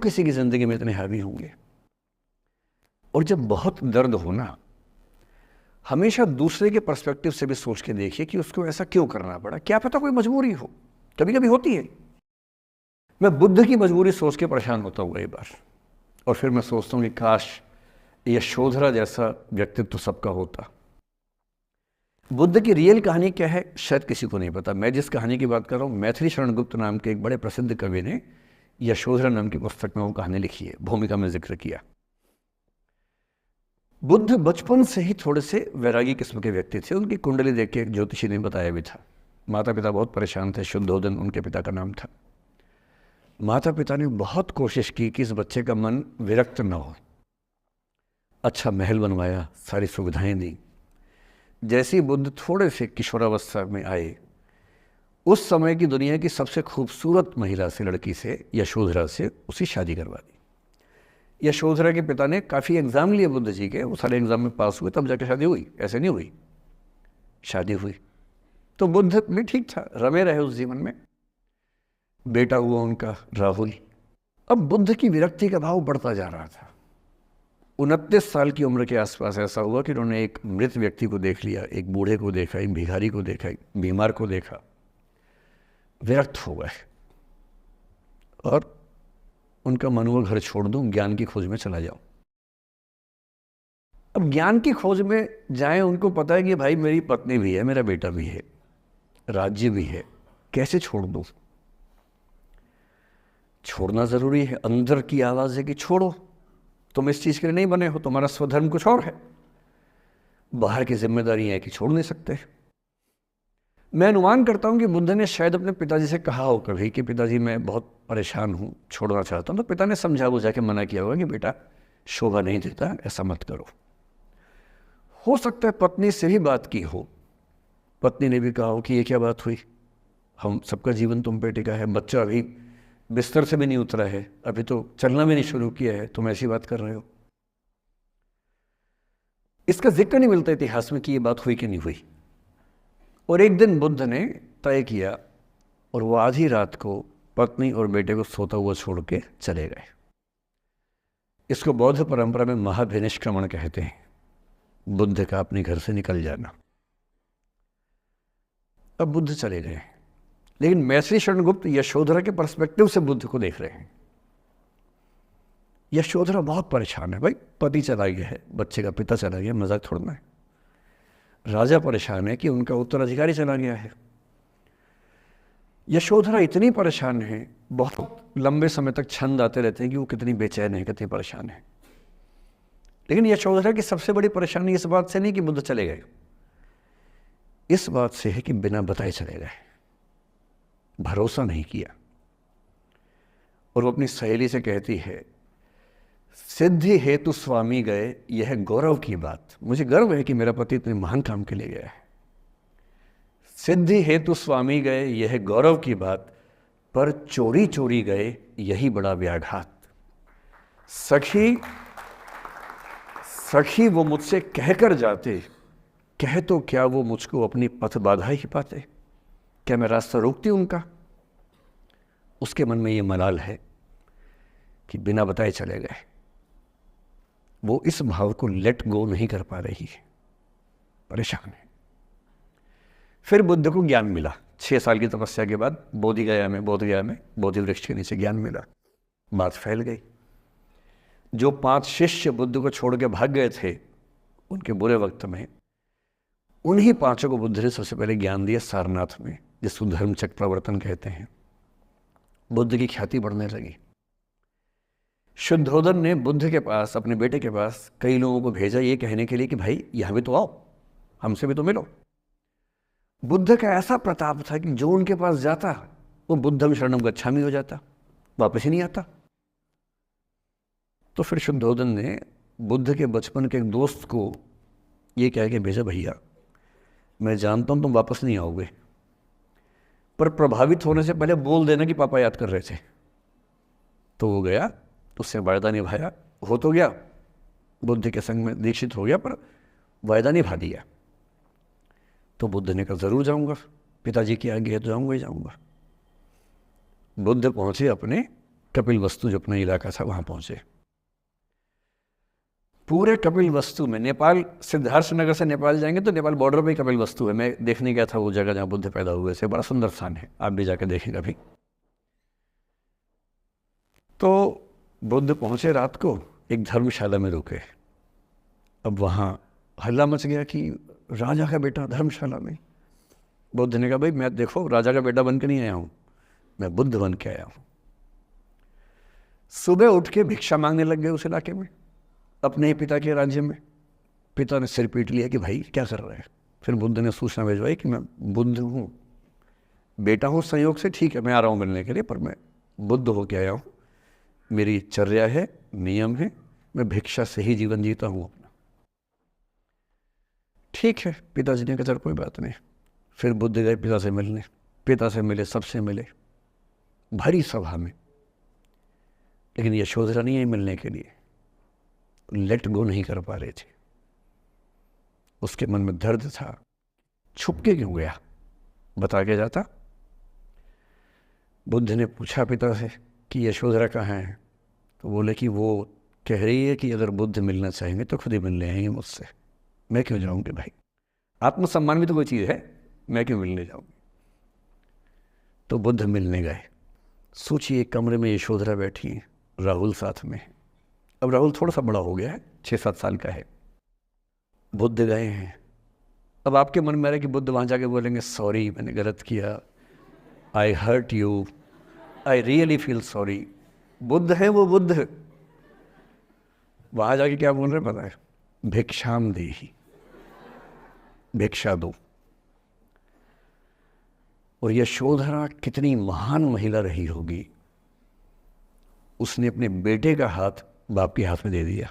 किसी की ज़िंदगी में इतने हावी होंगे। और जब बहुत दर्द हो ना, हमेशा दूसरे के पर्सपेक्टिव से भी सोच के देखिए कि उसको ऐसा क्यों करना पड़ा, क्या पता कोई मजबूरी हो, कभी कभी होती है। मैं बुद्ध की मजबूरी सोच के परेशान होता हूँ कई बार, और फिर मैं सोचता हूँ कि काश यशोधरा जैसा व्यक्तित्व सबका होता। बुद्ध की रियल कहानी क्या है शायद किसी को नहीं पता। मैं जिस कहानी की बात कर रहा हूँ, मैथिली शरण गुप्त नाम के एक बड़े प्रसिद्ध कवि ने यशोधरा नाम की पुस्तक में वो कहानी लिखी है, भूमिका में जिक्र किया। बुद्ध बचपन से ही थोड़े से वैरागी किस्म के व्यक्ति थे। उनकी कुंडली देख के एक ज्योतिषी ने बताया भी था। माता पिता बहुत परेशान थे, शुद्धोदन उनके पिता का नाम था। माता पिता ने बहुत कोशिश की कि इस बच्चे का मन विरक्त न हो। अच्छा महल बनवाया, सारी सुविधाएं दी। जैसे ही बुद्ध थोड़े से किशोरावस्था में आए, उस समय की दुनिया की सबसे खूबसूरत महिला से, लड़की से, यशोधरा से उसकी शादी करवा दी। यशोधरा के पिता ने काफ़ी एग्ज़ाम लिए बुद्ध जी के, वो सारे एग्ज़ाम में पास हुए, तब जाके शादी हुई, ऐसे नहीं हुई। शादी हुई तो बुद्ध भी ठीक था, रमे रहे उस जीवन में। बेटा हुआ उनका राहुल। अब बुद्ध की विरक्ति का भाव बढ़ता जा रहा था। 29 साल की उम्र के आसपास ऐसा हुआ कि उन्होंने एक मृत व्यक्ति को देख लिया, एक बूढ़े को देखा, एक भिखारी को देखा, एक बीमार को देखा, विरक्त हो गए और उनका मन हुआ घर छोड़ दूं, ज्ञान की खोज में चला जाऊं। अब ज्ञान की खोज में जाएं, उनको पता है कि भाई मेरी पत्नी भी है, मेरा बेटा भी है, राज्य भी है, कैसे छोड़ दूं। छोड़ना जरूरी है। अंदर की आवाज है कि छोड़ो, तुम इस चीज के लिए नहीं बने हो, तुम्हारा स्वधर्म कुछ और है। बाहर की जिम्मेदारी है कि छोड़ नहीं सकते। मैं अनुमान करता हूं कि बुद्ध ने शायद अपने पिताजी से कहा हो कभी कि पिताजी मैं बहुत परेशान हूं, छोड़ना चाहता हूं। तो पिता ने समझा बुझा के मना किया होगा कि बेटा शोभा नहीं देता, ऐसा मत करो। हो सकता है पत्नी से भी बात की हो, पत्नी ने भी कहा हो कि ये क्या बात हुई, हम सबका जीवन तुम पे टिका है, बच्चा अभी बिस्तर से भी नहीं उतरा है, अभी तो चलना भी नहीं शुरू किया है, तुम ऐसी बात कर रहे हो। इसका जिक्र नहीं मिलता इतिहास में कि ये बात हुई कि नहीं हुई। और एक दिन बुद्ध ने तय किया और वो आधी रात को पत्नी और बेटे को सोता हुआ छोड़ के चले गए। इसको बौद्ध परंपरा में महाभिनिष्क्रमण कहते हैं, बुद्ध का अपने घर से निकल जाना। अब बुद्ध चले गए, लेकिन मैथिली शरण गुप्त यशोधरा के पर्सपेक्टिव से बुद्ध को देख रहे हैं। यशोधरा बहुत परेशान है, भाई पति चला गया है, बच्चे का पिता चला गया, मजाक छोड़ना है। राजा परेशान है कि उनका उत्तराधिकारी चला गया है। यशोधरा इतनी परेशान है, बहुत लंबे समय तक छंद आते रहते हैं कि वो कितनी बेचैन है, कितनी परेशान है। लेकिन यशोधरा की सबसे बड़ी परेशानी इस बात से नहीं कि बुद्ध चले गए, इस बात से है कि बिना बताए चले गए, भरोसा नहीं किया। और वो अपनी सहेली से कहती है, सिद्धि हेतु स्वामी गए, यह गौरव की बात। मुझे गर्व है कि मेरा पति इतने महान काम के लिए गया है। सिद्धि हेतु स्वामी गए, यह गौरव की बात, पर चोरी चोरी गए, यही बड़ा व्याघात। सखी सखी वो मुझसे कहकर जाते, कह तो क्या वो मुझको अपनी पथ बाधा ही पाते, क्या मैं रास्ता रोकती उनका। उसके मन में ये मलाल है कि बिना बताए चले गए। वो इस भाव को लेट गो नहीं कर पा रही है, परेशान है। फिर बुद्ध को ज्ञान मिला 6 साल की तपस्या के बाद, बोधगया में बोधि वृक्ष के नीचे ज्ञान मिला। बात फैल गई। जो 5 शिष्य बुद्ध को छोड़ के भाग गए थे उनके बुरे वक्त में, उन्हीं 5 को बुद्ध ने सबसे पहले ज्ञान दिया सारनाथ में, जिसको धर्मचक्र प्रवर्तन कहते हैं। बुद्ध की ख्याति बढ़ने लगी। शुद्धोदन ने बुद्ध के पास, अपने बेटे के पास कई लोगों को भेजा ये कहने के लिए कि भाई यहां भी तो आओ, हमसे भी तो मिलो। बुद्ध का ऐसा प्रताप था कि जो उनके पास जाता वो बुद्धम शरणम गच्छामि हो जाता, वापस ही नहीं आता। तो फिर शुद्धोदन ने बुद्ध के बचपन के एक दोस्त को ये कह के भेजा, भैया मैं जानता हूं तुम वापस नहीं आओगे, पर प्रभावित होने से पहले बोल देना कि पापा याद कर रहे थे। तो वो गया, उससे वायदा निभाया, हो तो गया, बुद्ध के संग में दीक्षित हो गया, पर वायदा निभा दिया। तो बुद्ध ने कहा जरूर जाऊंगा, पिताजी की आज्ञा है तो जाऊंगा ही जाऊंगा। बुद्ध पहुंचे अपने कपिल वस्तु जो अपना इलाका था वहाँ पहुँचे। पूरे कपिल वस्तु में, नेपाल सिद्धार्थ नगर से नेपाल जाएंगे तो नेपाल बॉर्डर पे ही कपिल वस्तु है। मैं देखने गया था वो जगह जहाँ बुद्ध पैदा हुए थे, बड़ा सुंदर स्थान है, आप भी जाकर देखें कभी। तो बुद्ध पहुँचे रात को, एक धर्मशाला में रुके। अब वहाँ हल्ला मच गया कि राजा का बेटा धर्मशाला में। बुद्ध ने कहा, भाई मैं देखो राजा का बेटा बन के नहीं आया हूँ, मैं बुद्ध बन के आया हूँ। सुबह उठ के भिक्षा मांगने लग गए उस इलाके में, अपने ही पिता के राज्य में। पिता ने सिर पीट लिया कि भाई क्या कर रहे हैं। फिर बुद्ध ने सूचना भिजवाई कि मैं बुद्ध हूँ, बेटा हूँ संयोग से, ठीक है मैं आ रहा हूँ मिलने के लिए, पर मैं बुद्ध होके आया हूँ, मेरी चर्या है, नियम है, मैं भिक्षा से ही जीवन जीता हूँ अपना। ठीक है, पिताजी ने कहा चल कोई बात नहीं। फिर बुद्ध गए पिता से मिलने, पिता से मिले, सबसे मिले, भरी सभा में। लेकिन यशोधरा नहीं आई मिलने के लिए, लेट गो नहीं कर पा रहे थे। उसके मन में दर्द था, छुप के क्यों गया, बता के जाता। बुद्ध ने पूछा पिता से कि यशोधरा कहाँ है, तो बोले कि वो कह रही है कि अगर बुद्ध मिलना चाहेंगे तो खुद ही मिलने आएंगे मुझसे, मैं क्यों जाऊंगी भाई, आत्मसम्मान भी तो कोई चीज़ है, मैं क्यों मिलने जाऊंगी। तो बुद्ध मिलने गए। सोचिए कमरे में यशोधरा बैठी है, राहुल साथ में। अब राहुल थोड़ा सा बड़ा हो गया है, 6-7 साल का है। बुद्ध गए हैं। अब आपके मन में आ रहा है कि बुद्ध वहाँ जाके बोलेंगे सॉरी मैंने गलत किया, I hurt you, I really feel sorry. बुद्ध है वो बुद्ध, वहाँ जाके क्या बोल रहे पता है, भिक्षाम देहि, भिक्षा दो। और यशोधरा कितनी महान महिला रही होगी, उसने अपने बेटे का हाथ बाप के हाथ में दे दिया।